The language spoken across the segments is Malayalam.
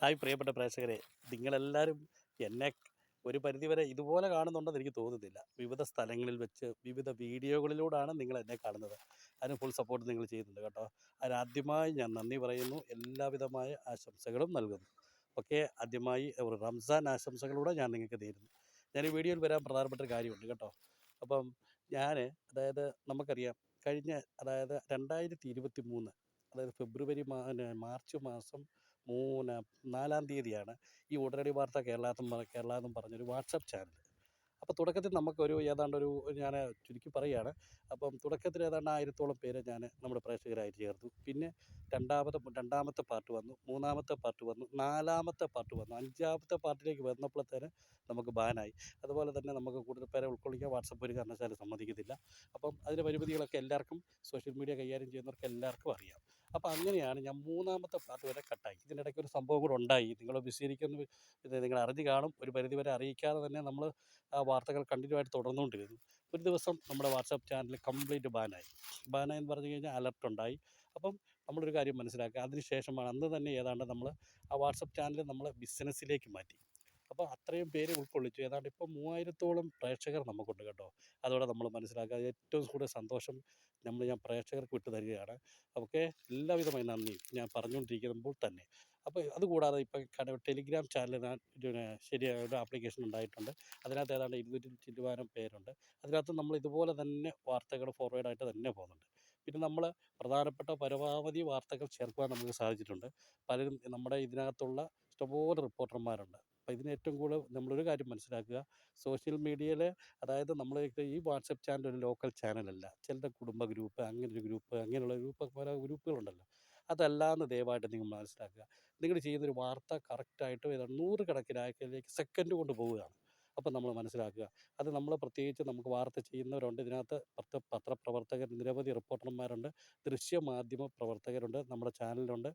ഹായ് പ്രിയപ്പെട്ട പ്രേക്ഷകരെ, നിങ്ങളെല്ലാവരും എന്നെ ഒരു പരിധിവരെ ഇതുപോലെ കാണുന്നുണ്ടെന്ന് എനിക്ക് തോന്നുന്നില്ല. വിവിധ സ്ഥലങ്ങളിൽ വെച്ച് വിവിധ വീഡിയോകളിലൂടെയാണ് നിങ്ങൾ എന്നെ കാണുന്നത്. അതിന് ഫുൾ സപ്പോർട്ട് നിങ്ങൾ ചെയ്യുന്നുണ്ട് കേട്ടോ. അതിനാദ്യമായി ഞാൻ നന്ദി പറയുന്നു. എല്ലാവിധമായ ആശംസകളും നൽകുന്നു. ഓക്കെ, ആദ്യമായി ഒരു റംസാൻ ആശംസകളൂടെ ഞാൻ നിങ്ങൾക്ക് നേരുന്നു. ഞാൻ ഈ വീഡിയോയിൽ വരാൻ പ്രധാനപ്പെട്ട ഒരു കാര്യമുണ്ട് കേട്ടോ. അപ്പം ഞാൻ നമുക്കറിയാം, കഴിഞ്ഞ 2023, ഫെബ്രുവരി മാർച്ച് മാസം 4-ാം തീയതിയാണ് ഈ ഉടനടി വാർത്ത കേരള എന്നും പറഞ്ഞൊരു വാട്സപ്പ് ചാനൽ. അപ്പോൾ തുടക്കത്തിൽ നമുക്കൊരു ഏതാണ്ടൊരു, ഞാൻ ചുരുക്കി പറയുകയാണ്. അപ്പം തുടക്കത്തിൽ ഏതാണ്ട് 1000-ഓളം പേരെ ഞാൻ നമ്മുടെ പ്രേക്ഷകരായിട്ട് ചേർത്തു. പിന്നെ രണ്ടാമത്തെ പാർട്ട് വന്നു, മൂന്നാമത്തെ പാർട്ട് വന്നു, നാലാമത്തെ പാർട്ട് വന്നു, അഞ്ചാമത്തെ പാർട്ടിലേക്ക് വന്നപ്പോഴത്തേന് നമുക്ക് ബാനായി. അതുപോലെ തന്നെ നമുക്ക് കൂടുതൽ പേരെ ഉൾക്കൊള്ളിക്കാൻ വാട്സപ്പ് ഒരു കാരണവശാലും സമ്മതിക്കത്തില്ല. അപ്പം അതിൻ്റെ പരിമിതികളൊക്കെ എല്ലാവർക്കും, സോഷ്യൽ മീഡിയ കൈകാര്യം ചെയ്യുന്നവർക്ക് എല്ലാവർക്കും അറിയാം. അപ്പോൾ അങ്ങനെയാണ് ഞാൻ മൂന്നാമത്തെ പാർട്ട് വരെ കട്ടായി. ഇതിനിടയ്ക്ക് ഒരു സംഭവം കൂടെ ഉണ്ടായി. നിങ്ങൾ വിശദീകരിക്കുന്ന ഇത് നിങ്ങൾ അറിഞ്ഞു കാണും. ഒരു പരിധിവരെ അറിയിക്കാതെ തന്നെ നമ്മൾ ആ വാർത്തകൾ കണ്ടിന്യൂ ആയിട്ട് തുടർന്നുകൊണ്ടിരുന്നു. ഒരു ദിവസം നമ്മുടെ വാട്സാപ്പ് ചാനൽ കംപ്ലീറ്റ് ബാനായെന്ന് പറഞ്ഞു കഴിഞ്ഞാൽ അലർട്ടുണ്ടായി. അപ്പം നമ്മളൊരു കാര്യം മനസ്സിലാക്കുക, അതിനുശേഷമാണ് അന്ന് തന്നെ ഏതാണ്ട് നമ്മൾ ആ വാട്സാപ്പ് ചാനൽ നമ്മൾ ബിസിനസ്സിലേക്ക് മാറ്റി. അപ്പോൾ അത്രയും പേര് ഉൾക്കൊള്ളിച്ചു. ഏതാണ്ട് ഇപ്പോൾ 3000-ഓളം പ്രേക്ഷകർ നമുക്കുണ്ട് കേട്ടോ. അതോടെ നമ്മൾ മനസ്സിലാക്കുക, ഏറ്റവും കൂടുതൽ സന്തോഷം ഞാൻ പ്രേക്ഷകർക്ക് വിട്ടു തരികയാണ്. ഓക്കെ, എല്ലാവിധമായി നന്ദി ഞാൻ പറഞ്ഞുകൊണ്ടിരിക്കുമ്പോൾ തന്നെ. അപ്പോൾ അതുകൂടാതെ ഇപ്പം ടെലിഗ്രാം ചാനൽ ശരിയായ ഒരു ആപ്ലിക്കേഷൻ ഉണ്ടായിട്ടുണ്ട്. അതിനകത്ത് ഏതാണ്ട് 200 ചില്ലുവാനം പേരുണ്ട്. അതിനകത്ത് നമ്മൾ ഇതുപോലെ തന്നെ വാർത്തകൾ ഫോർവേഡായിട്ട് തന്നെ പോകുന്നുണ്ട്. പിന്നെ നമ്മൾ പ്രധാനപ്പെട്ട പരമാവധി വാർത്തകൾ ചേർക്കുവാൻ നമുക്ക് സാധിച്ചിട്ടുണ്ട്. പലരും നമ്മുടെ ഇതിനകത്തുള്ള ഇഷ്ടംപോലെ റിപ്പോർട്ടർമാരുണ്ട്. അപ്പോൾ ഇതിന് ഏറ്റവും കൂടുതൽ നമ്മളൊരു കാര്യം മനസ്സിലാക്കുക, സോഷ്യൽ മീഡിയയിൽ നമ്മൾ ഈ വാട്സപ്പ് ചാനൽ ഒരു ലോക്കൽ ചാനലല്ല. ചിലരുടെ കുടുംബ ഗ്രൂപ്പ്, അങ്ങനൊരു ഗ്രൂപ്പ്, അങ്ങനെയുള്ള പല ഗ്രൂപ്പുകളുണ്ടല്ലോ. അതല്ലാന്ന് ദയവായിട്ട് നിങ്ങൾ മനസ്സിലാക്കുക. നിങ്ങൾ ചെയ്യുന്നൊരു വാർത്ത കറക്റ്റായിട്ട് ഏതാണ്ട് 100 കണക്കിനാക്കിലേക്ക് സെക്കൻഡ് കൊണ്ട് പോവുകയാണ്. അപ്പം നമ്മൾ മനസ്സിലാക്കുക, അത് നമ്മൾ പ്രത്യേകിച്ച് നമുക്ക് വാർത്ത ചെയ്യുന്നവരുണ്ട്. ഇതിനകത്ത് പത്രപ്രവർത്തകർ, നിരവധി റിപ്പോർട്ടർമാരുണ്ട്, ദൃശ്യമാധ്യമ പ്രവർത്തകരുണ്ട്, നമ്മുടെ ചാനലിലുണ്ട്.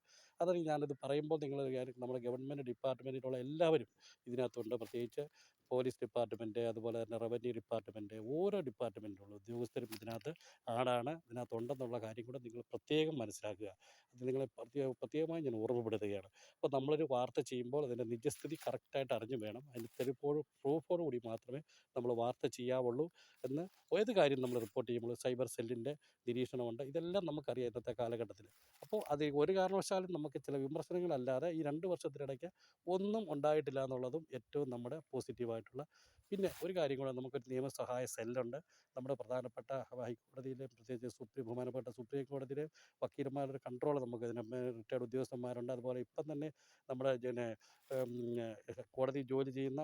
ഞാനിത് പറയുമ്പോൾ നിങ്ങൾ നമ്മുടെ ഗവൺമെൻറ് ഡിപ്പാർട്ട്മെൻറ്റിലുള്ള എല്ലാവരും ഇതിനകത്തുണ്ട്. പ്രത്യേകിച്ച് പോലീസ് ഡിപ്പാർട്ട്മെൻറ്റ്, അതുപോലെ തന്നെ റവന്യൂ ഡിപ്പാർട്ട്മെൻറ്റ്, ഓരോ ഡിപ്പാർട്ട്മെൻറ്റിലുള്ള ഉദ്യോഗസ്ഥരും ഇതിനകത്ത് ഇതിനകത്തുണ്ടെന്നുള്ള കാര്യം കൂടെ നിങ്ങൾ പ്രത്യേകം മനസ്സിലാക്കുക. അത് നിങ്ങളെ പ്രത്യേകമായി ഞാൻ ഓർമ്മപ്പെടുത്തുകയാണ്. അപ്പോൾ നമ്മളൊരു വാർത്ത ചെയ്യുമ്പോൾ അതിൻ്റെ നിജസ്ഥിതി കറക്റ്റായിട്ട് അറിഞ്ഞു വേണം. അതിൻ്റെ പ്രൂഫോടു കൂടി മാത്രമേ നമ്മൾ വാർത്ത ചെയ്യാവുള്ളൂ എന്ന്. ഏത് കാര്യം നമ്മൾ റിപ്പോർട്ട് ചെയ്യുമ്പോൾ സൈബർ സെല്ലിൻ്റെ നിരീക്ഷണമുണ്ട്. ഇതെല്ലാം നമുക്കറിയാം ഇന്നത്തെ കാലഘട്ടത്തിൽ. അപ്പോൾ അത് ഒരു കാരണവശാലും നമുക്ക് ചില വിമർശനങ്ങളല്ലാതെ ഈ 2 വർഷത്തിനിടയ്ക്ക് ഒന്നും ഉണ്ടായിട്ടില്ല എന്നുള്ളതും ഏറ്റവും നമ്മുടെ പോസിറ്റീവായിട്ടുള്ള. പിന്നെ ഒരു കാര്യം കൂടെ, നമുക്കൊരു നിയമസഹായ സെല്ലുണ്ട്. നമ്മുടെ പ്രധാനപ്പെട്ട ഹൈക്കോടതിയിലെ, പ്രത്യേകിച്ച് ബഹുമാനപ്പെട്ട സുപ്രീം കോടതിയിലെ വക്കീലന്മാരുടെ കൺട്രോൾ നമുക്ക് റിട്ടയർഡ് ഉദ്യോഗസ്ഥന്മാരുണ്ട്. അതുപോലെ ഇപ്പം തന്നെ നമ്മുടെ കോടതി ജോലി ചെയ്യുന്ന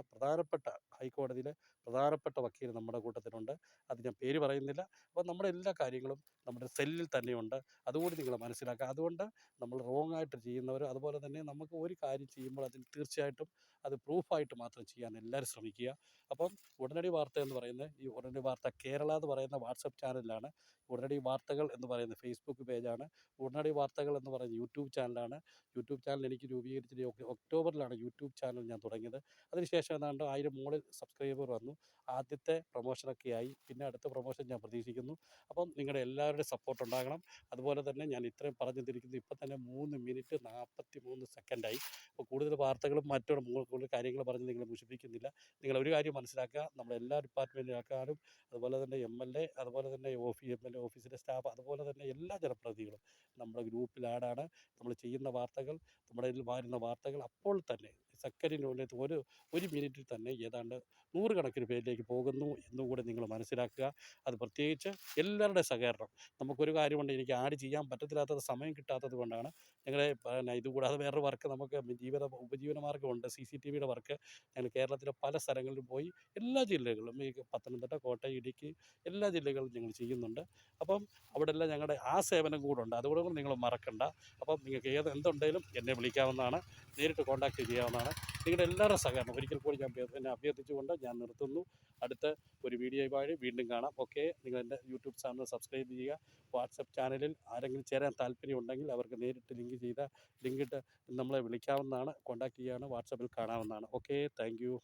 ഹൈക്കോടതിയിലെ പ്രധാനപ്പെട്ട വക്കീൽ നമ്മുടെ കൂട്ടത്തിലുണ്ട്. അത് ഞാൻ പേര് പറയുന്നില്ല. അപ്പോൾ നമ്മുടെ എല്ലാ കാര്യങ്ങളും നമ്മുടെ സെല്ലിൽ തന്നെയുണ്ട്. അതുകൂടി നിങ്ങൾ മനസ്സിലാക്കുക. അതുകൊണ്ട് നമ്മൾ റോങ് ആയിട്ട് ചെയ്യുന്നവർ, അതുപോലെ തന്നെ നമുക്ക് ഒരു കാര്യം ചെയ്യുമ്പോൾ അതിന് തീർച്ചയായിട്ടും അത് പ്രൂഫായിട്ട് മാത്രം ചെയ്യാൻ എല്ലാവരും ശ്രമിക്കുക. അപ്പം ഉടനടി വാർത്ത എന്ന് പറയുന്നത്, ഈ ഉടനടി വാർത്ത കേരള എന്ന് പറയുന്ന വാട്സപ്പ് ചാനലിലാണ്. ഉടനടി വാർത്തകൾ എന്ന് പറയുന്ന ഫേസ്ബുക്ക് പേജാണ്. ഉടനടി വാർത്തകൾ എന്ന് പറയുന്ന യൂട്യൂബ് ചാനലാണ്. യൂട്യൂബ് ചാനൽ എനിക്ക് രൂപീകരിച്ചത് ഒക്ടോബറിലാണ് യൂട്യൂബ് ചാനൽ ഞാൻ തുടങ്ങിയത്. അതിനുശേഷം ഏതാണ്ട് 1000 മുകളിൽ സബ്സ്ക്രൈബർ വന്നു. ആദ്യത്തെ പ്രൊമോഷനൊക്കെ ആയി. പിന്നെ അടുത്ത പ്രൊമോഷൻ ഞാൻ പ്രതീക്ഷിക്കുന്നു. അപ്പം നിങ്ങളുടെ എല്ലാവരുടെയും സപ്പോർട്ട് ഉണ്ടാകണം. അതുപോലെ തന്നെ ഞാൻ ഇത്രയും പറഞ്ഞു തിരിക്കുന്നത് ഇപ്പം തന്നെ 3 മിനിറ്റ് 43 സെക്കൻഡായി. അപ്പോൾ കൂടുതൽ വാർത്തകളും കൂടുതൽ കാര്യങ്ങൾ പറഞ്ഞ് നിങ്ങളെ മുഷിപ്പിക്കുന്നില്ല. നിങ്ങൾ ഒരു കാര്യം മനസ്സിലാക്കുക, നമ്മളെല്ലാ ഡിപ്പാർട്ട്മെൻറ്റ് ആൾക്കാരും, അതുപോലെ തന്നെ MLA, അതുപോലെ തന്നെ MLA ഓഫീസിലെ സ്റ്റാഫ്, അതുപോലെ തന്നെ എല്ലാ ജനപ്രതിനിധികളും നമ്മുടെ ഗ്രൂപ്പിൽ ആഡാണ്. നമ്മൾ ചെയ്യുന്ന വാർത്തകൾ, നമ്മുടെ ഇതിൽ വരുന്ന വാർത്തകൾ അപ്പോൾ തന്നെ സെക്കൻഡിനുള്ളിൽ ഒരു മിനിറ്റിൽ തന്നെ ഏതാണ്ട് 100 കണക്കിന് പേരിലേക്ക് പോകുന്നു എന്നും കൂടെ നിങ്ങൾ മനസ്സിലാക്കുക. അത് പ്രത്യേകിച്ച് എല്ലാവരുടെ സഹകരണം. നമുക്കൊരു കാര്യമുണ്ട്, എനിക്ക് ആഡ് ചെയ്യാൻ പറ്റത്തില്ലാത്തത് സമയം കിട്ടാത്തത് കൊണ്ടാണ്. ഞങ്ങളെ ഇതുകൂടാതെ വേറൊരു വർക്ക് നമുക്ക് ഉപജീവന മാർഗ്ഗമുണ്ട്. CCTVയുടെ വർക്ക് ഞങ്ങൾ കേരളത്തിലെ പല സ്ഥലങ്ങളിലും പോയി എല്ലാ ജില്ലകളിലും, ഈ പത്തനംതിട്ട, കോട്ടയം, ഇടുക്കി എല്ലാ ജില്ലകളിലും ഞങ്ങൾ ചെയ്യുന്നുണ്ട്. അപ്പം അവിടെല്ലാം ഞങ്ങളുടെ ആ സേവനം കൂടെ ഉണ്ട്. അതുകൂടെ നിങ്ങൾ മറക്കണ്ട. അപ്പം നിങ്ങൾക്ക് എന്തുണ്ടെങ്കിലും എന്നെ വിളിക്കാവുന്നതാണ്, നേരിട്ട് കോൺടാക്റ്റ് ചെയ്യാവുന്നതാണ്. നിങ്ങളുടെ എല്ലാവരുടെ സഹകരണം ഒരിക്കൽ കൂടി ഞാൻ അഭ്യർത്ഥിച്ചുകൊണ്ട് ഞാൻ നിർത്തുന്നു. അടുത്ത ഒരു വീഡിയോയുമായി വീണ്ടും കാണാം. ഓക്കെ, നിങ്ങൾ എൻ്റെ യൂട്യൂബ് ചാനൽ സബ്സ്ക്രൈബ് ചെയ്യുക. വാട്സപ്പ് ചാനലിൽ ആരെങ്കിലും ചേരാൻ താല്പര്യമുണ്ടെങ്കിൽ അവർക്ക് നേരിട്ട് ലിങ്കിട്ട് നമ്മളെ വിളിക്കാവുന്നതാണ്, കോൺടാക്റ്റ് ചെയ്യുകയാണ്, വാട്സപ്പിൽ കാണാവുന്നതാണ്. Okay, thank you.